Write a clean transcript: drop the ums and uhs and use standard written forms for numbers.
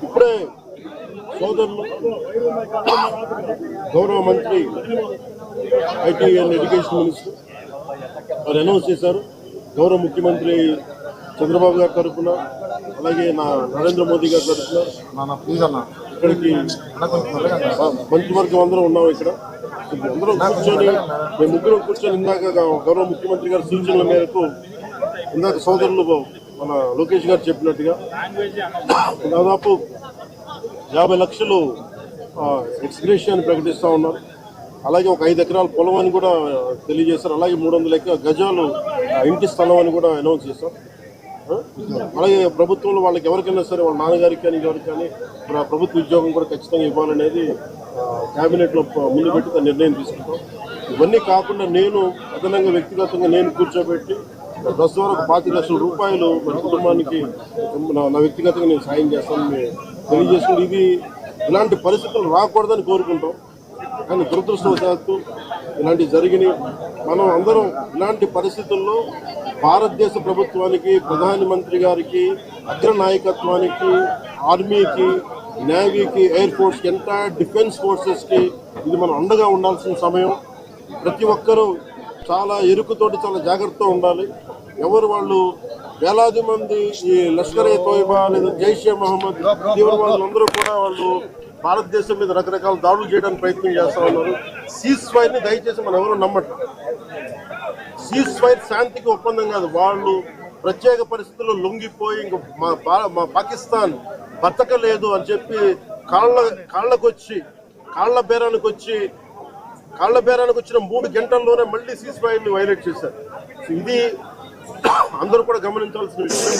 ఇప్పుడే సోదరులు గౌరవ మంత్రి ఐటీ అండ్ ఎడ్యుకేషన్ మినిస్టర్ వారు అనౌన్స్ చేశారు. గౌరవ ముఖ్యమంత్రి చంద్రబాబు గారి తరఫున, అలాగే నరేంద్ర మోదీ గారి తరఫున ఇక్కడికి మంత్రివర్గం అందరం ఉన్నాం. ఇక్కడ అందరం కూర్చొని మేము ముగ్గురం కూర్చొని ఇందాక గౌరవ ముఖ్యమంత్రి గారి సూచనల మేరకు ఇందాక సోదరులు మన లోకేష్ గారు చెప్పినట్టుగా దాదాపు 50 లక్షలు ఎక్స్గ్రేషియాన్ని ప్రకటిస్తూ ఉన్నారు. అలాగే ఒక 5 ఎకరాల పొలం అని కూడా తెలియజేశారు. అలాగే 300 గజాలు ఇంటి స్థలం అని కూడా అనౌన్స్ చేశారు. అలాగే ప్రభుత్వంలో వాళ్ళకి ఎవరికైనా సరే వాళ్ళ నాన్నగారికి కానీ ఎవరికి కానీ ప్రభుత్వ ఉద్యోగం కూడా ఖచ్చితంగా ఇవ్వాలనేది క్యాబినెట్లో ముందు పెట్టి నిర్ణయం తీసుకుంటాం. ఇవన్నీ కాకుండా నేను అదనంగా వ్యక్తిగతంగా నేను కూర్చోబెట్టి ప్రస్తుతం వరకు 25 లక్షల రూపాయలు మన కుటుంబానికి నా వ్యక్తిగతంగా నేను సాయం చేస్తానని తెలియజేసుకుంటే ఇది ఇలాంటి పరిస్థితులు రాకూడదని కోరుకుంటాం. కానీ దురదృష్టవశాత్తు ఇలాంటివి జరిగినాయి. మనం అందరం ఇలాంటి పరిస్థితుల్లో భారతదేశ ప్రభుత్వానికి, ప్రధానమంత్రి గారికి, అగ్ర నాయకత్వానికి, ఆర్మీకి, నేవీకి, ఎయిర్ ఫోర్స్కి, ఎంటైర్ డిఫెన్స్ ఫోర్సెస్కి ఇది మనం అండగా ఉండాల్సిన సమయం. ప్రతి ఒక్కరూ చాలా ఎరుకుతోటి చాలా జాగ్రత్తగా ఉండాలి. ఎవరు వాళ్ళు వేలాది మంది ఈ లష్కర్-ఏ తోయిబా లేదా జైషే మహమ్మద్ తీవ్రవాదులందరూ కూడా వాళ్ళు భారతదేశం మీద రకరకాల దాడులు చేయడానికి ప్రయత్నం చేస్తూ ఉన్నారు. సీజ్ ఫైర్ని దయచేసి మనం ఎవరు నమ్మటం. సీజ్ ఫైర్ శాంతికి ఒప్పందం కాదు. వాళ్ళు ప్రత్యేక పరిస్థితుల్లో లొంగిపోయి ఇంక మా పాకిస్తాన్ బతకలేదు అని చెప్పి కాళ్ళ బేరానికి వచ్చిన 3 గంటల్లోనే మళ్ళీ సీజ్ ఫైర్ని వైలేట్ చేశారు. ఇది అందరూ కూడా గమనించాల్సిన విషయం.